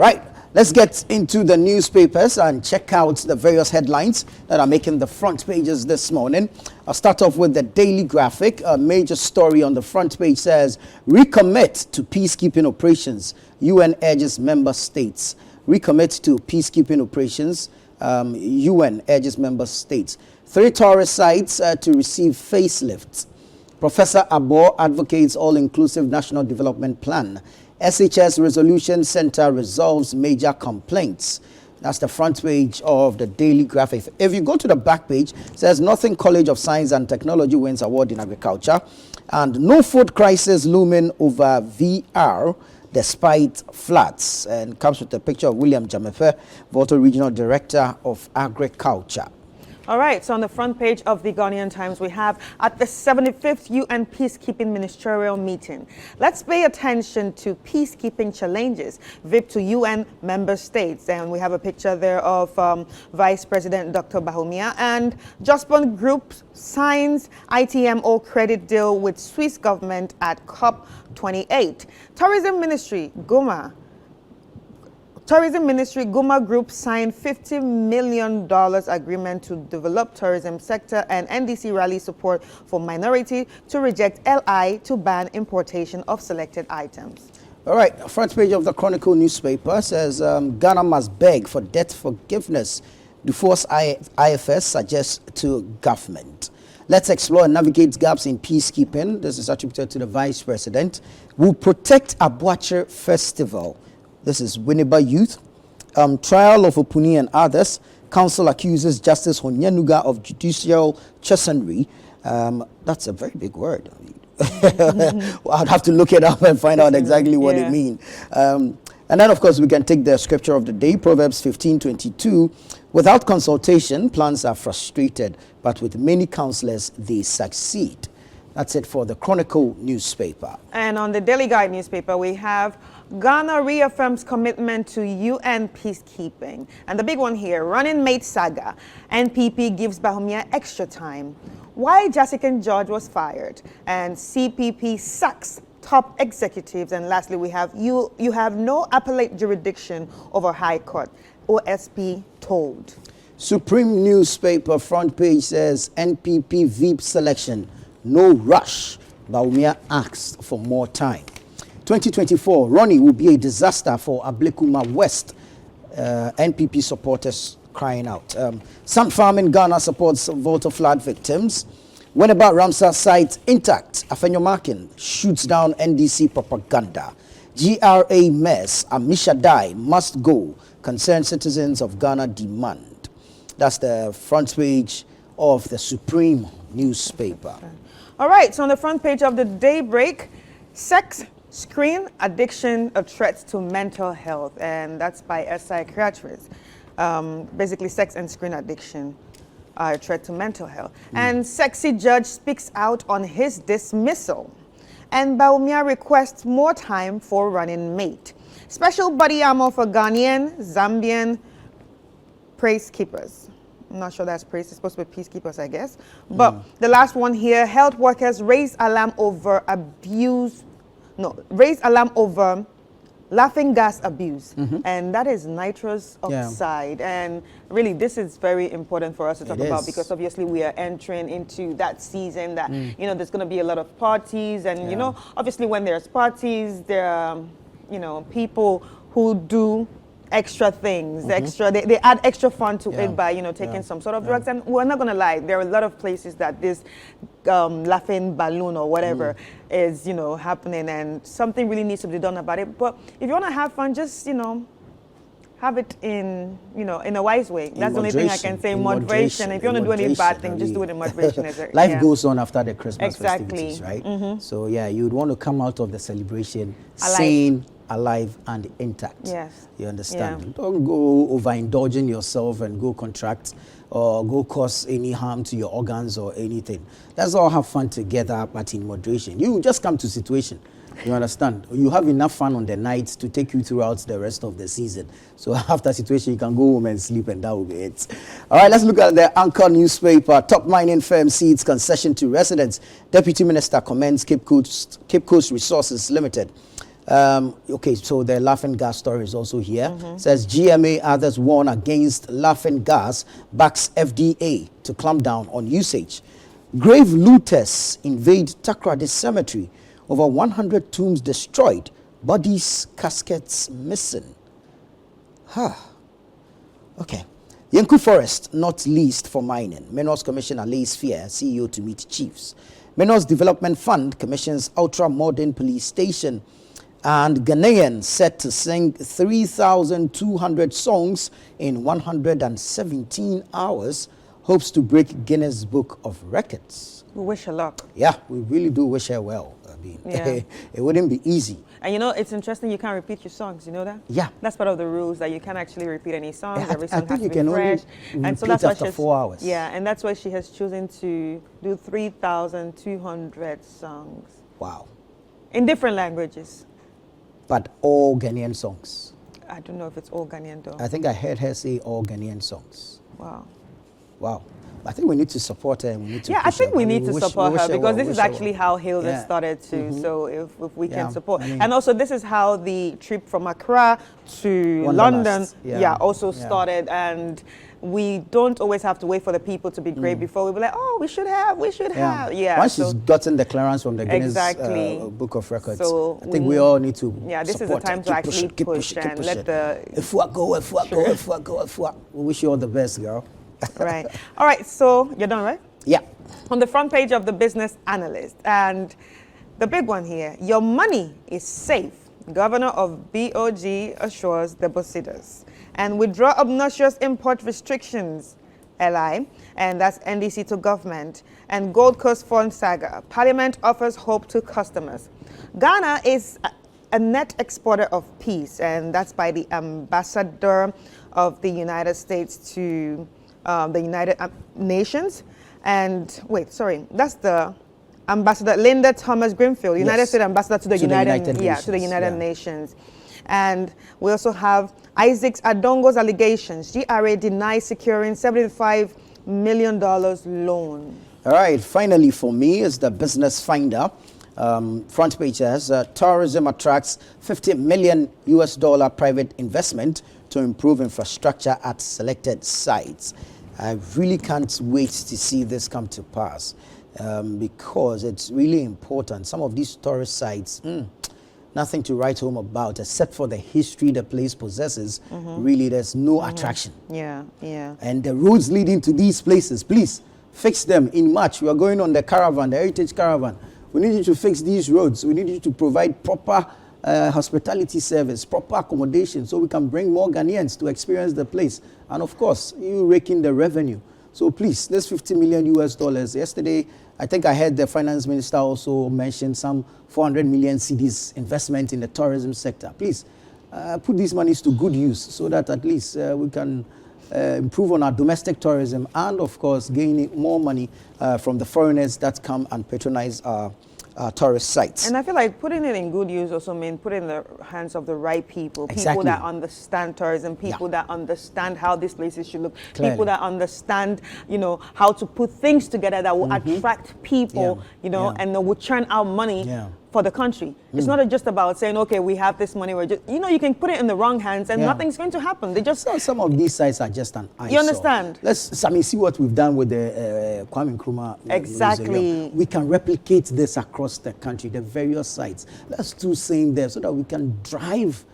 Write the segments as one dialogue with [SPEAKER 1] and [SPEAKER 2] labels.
[SPEAKER 1] Right, let's get into the newspapers and check out the various headlines that are making the front pages this morning. I'll start off with the Daily Graphic. A major story on the front page says, recommit to peacekeeping operations. UN urges member states. Recommit to peacekeeping operations. UN urges member states. 3 tourist sites to receive facelifts. Professor Abor advocates all-inclusive national development plan. SHS Resolution Center resolves major complaints. That's the front page of the Daily Graphic. If you go to the back page, it says Northern College of Science and Technology wins award in agriculture. And no food crisis looming over VR despite floods. And comes with a picture of William Jamefe, Volta Regional Director of Agriculture.
[SPEAKER 2] All right, so on the front page of the Ghanaian Times, we have at the 75th UN Peacekeeping Ministerial Meeting. Let's pay attention to peacekeeping challenges, VIP to UN member states. And we have a picture there of Vice President Dr. Bahumia. And Jospon Group signs ITMO credit deal with Swiss government at COP28. Tourism Ministry, Guma Group signed $50 million agreement to develop tourism sector, and NDC rally support for minority to reject LI to ban importation of selected items.
[SPEAKER 1] All right, front page of the Chronicle newspaper says Ghana must beg for debt forgiveness. Dufour's IFS suggests to government. Let's explore and navigate gaps in peacekeeping. This is attributed to the Vice President. Will protect Abuache Festival. This is Winneba Youth. Trial of Opuni and others. Council accuses Justice Honyanuga of judicial chicanery. That's a very big word. Well, I'd have to look it up and find out exactly what it means. And then, of course, we can take the scripture of the day, Proverbs 15:22. Without consultation, plans are frustrated, but with many counselors, they succeed. That's it for the Chronicle newspaper.
[SPEAKER 2] And on the Daily Guide newspaper, we have Ghana reaffirms commitment to UN peacekeeping. And the big one here, running mate saga. NPP gives Bahumia extra time. Why Jessica George was fired. And CPP sacks top executives. And lastly, we have you have no appellate jurisdiction over High Court. OSP told.
[SPEAKER 1] Supreme newspaper front page says NPP VIP selection. No rush. Bahumia asked for more time. 2024, Ronnie will be a disaster for Ablekuma West. NPP supporters crying out. Sun Farm in Ghana supports Volta flood victims. When about Ramsar site intact, Afenyo Markin shoots down NDC propaganda. GRA mess, Amisha Dai must go. Concerned citizens of Ghana demand. That's the front page of the Supreme newspaper.
[SPEAKER 2] All right, so on the front page of the Daybreak, sex, screen addiction, a threat to mental health, and that's by a psychiatrist. Basically, sex and screen addiction are a threat to mental health. And sexy judge speaks out on his dismissal. And Bahumia requests more time for running mate. Special body armor for Ghanaian, Zambian praise keepers. I'm not sure that's praise. It's supposed to be peacekeepers, I guess. But the last one here, health workers raise alarm over laughing gas abuse. And that is nitrous oxide. And really, this is very important for us to talk about because obviously we are entering into that season that, you know, there's going to be a lot of parties. And, you know, obviously when there's parties, there are, you know, people who do extra things, they add extra fun to it by, you know, taking some sort of drugs. And we're not going to lie, there are a lot of places that this laughing balloon or whatever is, you know, happening, and something really needs to be done about it. But if you want to have fun, just, you know, have it in, you know, in a wise way. That's the only thing I can say. Moderation. If you want to do any bad thing, just do it in moderation.
[SPEAKER 1] Life goes on after the Christmas festivities, right? So yeah, you'd want to come out of the celebration sane, alive and intact.
[SPEAKER 2] Yes.
[SPEAKER 1] You understand? Don't go overindulging yourself and go contract or go cause any harm to your organs or anything. Let's all have fun together, but in moderation. You just come to situation. You understand? You have enough fun on the nights to take you throughout the rest of the season. So after situation, you can go home and sleep, and that will be it. All right, let's look at the Anchor newspaper. Top mining firm cedes concession to residents. Deputy Minister commends Cape Coast Resources Limited. Okay, so the laughing gas story is also here. Says GMA others warn against laughing gas, backs FDA to clamp down on usage. Grave looters invade Takrady Cemetery. Over 100 tombs destroyed. Bodies, caskets missing. Okay. Yenku Forest, not least for mining. Minerals Commissioner lays fear, CEO to meet chiefs. Minerals Development Fund commissions ultra-modern police station. And Ghanaians set to sing 3,200 songs in 117 hours. Hopes to break Guinness Book of Records.
[SPEAKER 2] We wish her luck.
[SPEAKER 1] Yeah, we really do wish her well. I mean, it wouldn't be easy.
[SPEAKER 2] And you know, it's interesting, you can't repeat your songs, you know that?
[SPEAKER 1] Yeah.
[SPEAKER 2] That's part of the rules, that you can't actually repeat any songs.
[SPEAKER 1] I
[SPEAKER 2] Every song has to be
[SPEAKER 1] can
[SPEAKER 2] fresh.
[SPEAKER 1] Only
[SPEAKER 2] and so that's
[SPEAKER 1] after
[SPEAKER 2] why
[SPEAKER 1] 4 hours.
[SPEAKER 2] Yeah, and that's why she has chosen to do 3,200 songs.
[SPEAKER 1] Wow.
[SPEAKER 2] In different languages.
[SPEAKER 1] But all Ghanaian songs.
[SPEAKER 2] I don't know if it's all Ghanaian though.
[SPEAKER 1] I think I heard her say all Ghanaian songs.
[SPEAKER 2] Wow.
[SPEAKER 1] Wow. I think we need to support her. And we need to
[SPEAKER 2] I think we need to support her because
[SPEAKER 1] well,
[SPEAKER 2] this is actually how Hail has started too. So if we can support. And also this is how the trip from Accra to London also started. And we don't always have to wait for the people to be great before we be like, oh, we should have. Yeah.
[SPEAKER 1] Once she's gotten the clearance from the Guinness Book of Records, so I think we all need to
[SPEAKER 2] this is the time to actually push and let the...
[SPEAKER 1] If we go. We wish you all the best, girl.
[SPEAKER 2] Right. All right, so you're done, right?
[SPEAKER 1] Yeah.
[SPEAKER 2] On the front page of the Business Analyst, and the big one here, your money is safe. Governor of BOG assures depositors. And withdraw obnoxious import restrictions, LI, and that's NDC to government. And Gold Coast Fund saga, Parliament offers hope to customers. Ghana is a net exporter of peace, and that's by the ambassador of the United States to the United Nations. And that's the Ambassador Linda Thomas Greenfield, United States Ambassador to the United Nations. And we also have Isaac Adongo's allegations. GRA denies securing $75 million loan.
[SPEAKER 1] All right, finally for me is the Business Finder. Front page says tourism attracts $50 million private investment to improve infrastructure at selected sites. I really can't wait to see this come to pass because it's really important. Some of these tourist sites, nothing to write home about except for the history the place possesses. Really, there's no attraction.
[SPEAKER 2] Yeah.
[SPEAKER 1] And the roads leading to these places, please fix them. In March, we are going on the caravan, the Heritage Caravan. We need you to fix these roads. We need you to provide proper hospitality service, proper accommodation, so we can bring more Ghanaians to experience the place. And of course, you rake in the revenue. So please, this $50 million. Yesterday, I think I heard the finance minister also mention some 400 million cedis investment in the tourism sector. Please, put these monies to good use so that at least we can improve on our domestic tourism and, of course, gaining more money from the foreigners that come and patronize our tourist sites.
[SPEAKER 2] And I feel like putting it in good use also means putting in the hands of the right people. People that understand tourism, people that understand how these places should look, people that understand, how to put things together that will attract people, and that will churn out money for the country. It's not just about saying, okay, we have this money, we're just, you can put it in the wrong hands and nothing's going to happen. They just...
[SPEAKER 1] Some of these sites are just an eyesore.
[SPEAKER 2] You understand?
[SPEAKER 1] Let's, see what we've done with the Kwame Nkrumah Museum. We can replicate this across the country, the various sites. Let's do same there so that we can drive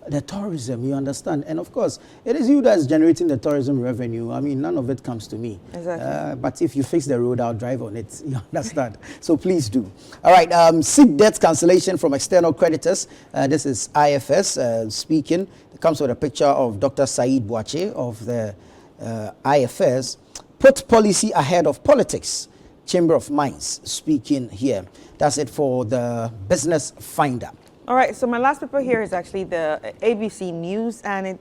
[SPEAKER 1] the tourism, you understand? And of course, it is you that's generating the tourism revenue. I mean, none of it comes to me.
[SPEAKER 2] Exactly.
[SPEAKER 1] But if you fix the road, I'll drive on it. You understand? So please do. All right, seek debt cancellation from external creditors. This is IFS speaking. It comes with a picture of Dr. Said Boache of the IFS. Put policy ahead of politics. Chamber of Mines speaking here. That's it for the Business Finder.
[SPEAKER 2] All right, so my last paper here is actually the ABC News, and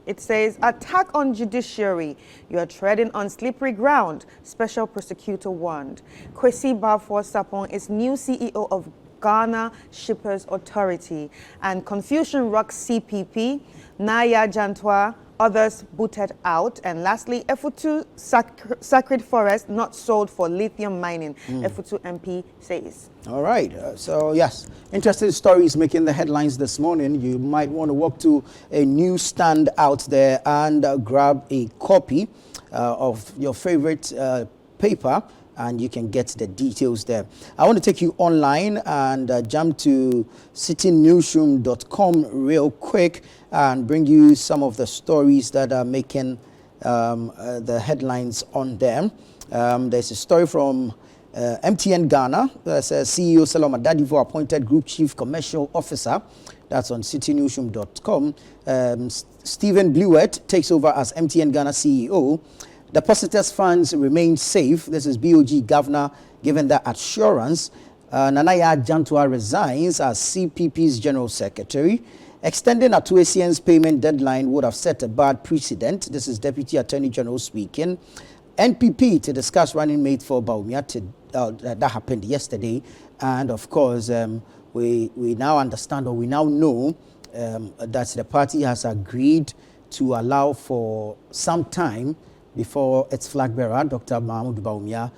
[SPEAKER 2] it says, attack on judiciary. You are treading on slippery ground. Special prosecutor warned. Kwesi Bafo Sapon is new CEO of Ghana Shippers Authority. And confusion rocks CPP. Naya Jantwa others booted out. And lastly, Efutu Sacred Forest not sold for lithium mining, Efutu MP says.
[SPEAKER 1] All right. So, yes, interesting stories making the headlines this morning. You might want to walk to a newsstand out there and grab a copy of your favorite paper, and you can get the details there. I want to take you online and jump to citinewsroom.com real quick and bring you some of the stories that are making the headlines on them. There's a story from MTN Ghana. Says CEO Saloma Dadivo appointed Group Chief Commercial Officer. That's on citinewsroom.com. Stephen Blewett takes over as MTN Ghana CEO. Depositors' funds remain safe. This is BOG Governor given that assurance. Nanaya Jantua resigns as CPP's General Secretary. Extending Atuesian's payment deadline would have set a bad precedent. This is Deputy Attorney General speaking. NPP to discuss running mate for Bawumia. That happened yesterday. And of course, we now understand, or we now know that the party has agreed to allow for some time before its flag bearer, Dr. Mahmoud Bawumia,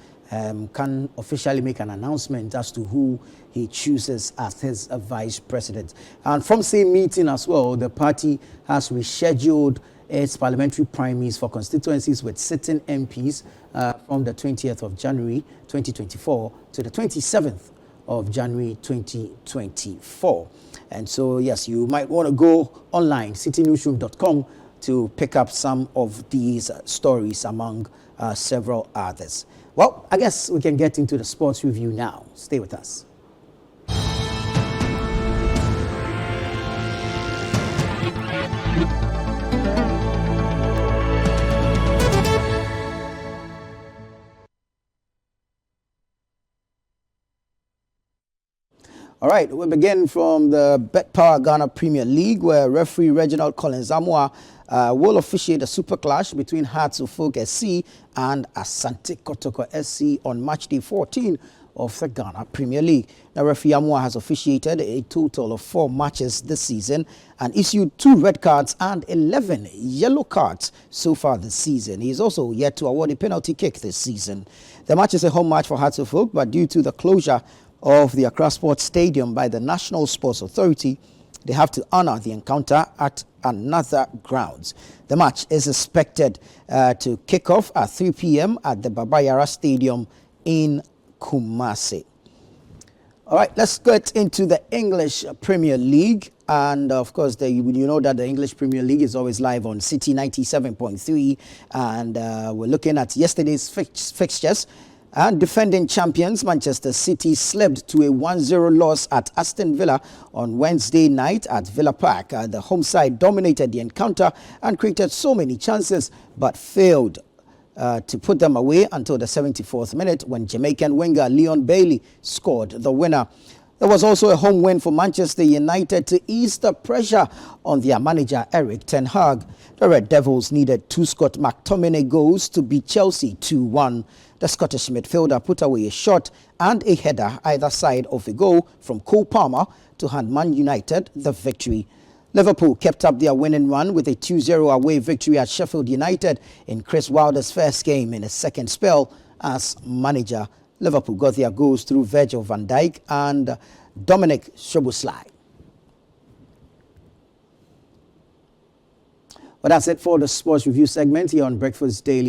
[SPEAKER 1] can officially make an announcement as to who he chooses as his vice president. And from same meeting as well, the party has rescheduled its parliamentary primaries for constituencies with sitting MPs from the 20th of January 2024 to the 27th of January 2024. And so, yes, you might want to go online, citinewsroom.com, to pick up some of these stories among several others. Well, I guess we can get into the sports review now. Stay with us. All right, we begin from the Bet Power Ghana Premier League, where referee Reginald Collins Amwa will officiate a super clash between Hearts of Folk SC and Asante Kotoko SC on match day 14 of the Ghana Premier League. Now, referee Amwa has officiated a total of 4 matches this season and issued 2 red cards and 11 yellow cards so far this season. He is also yet to award a penalty kick this season. The match is a home match for Hearts of Folk, but due to the closure of the Accra Sports Stadium by the National Sports Authority, they have to honor the encounter at another grounds. The match is expected to kick off at 3 p.m. at the Baba Yara Stadium in Kumasi. All right, let's get into the English Premier League. And of course, you know that the English Premier League is always live on Citi 97.3. And we're looking at yesterday's fixtures. And defending champions Manchester City slipped to a 1-0 loss at Aston Villa on Wednesday night at Villa Park. The home side dominated the encounter and created so many chances, but failed to put them away until the 74th minute when Jamaican winger Leon Bailey scored the winner. There was also a home win for Manchester United to ease the pressure on their manager Eric Ten Hag. The Red Devils needed 2 Scott McTominay goals to beat Chelsea 2-1. The Scottish midfielder put away a shot and a header either side of a goal from Cole Palmer to hand Man United the victory. Liverpool kept up their winning run with a 2-0 away victory at Sheffield United in Chris Wilder's first game in his second spell as manager. Liverpool got their goals through Virgil van Dijk and Dominic Szoboszlai. Well, that's it for the sports review segment here on Breakfast Daily.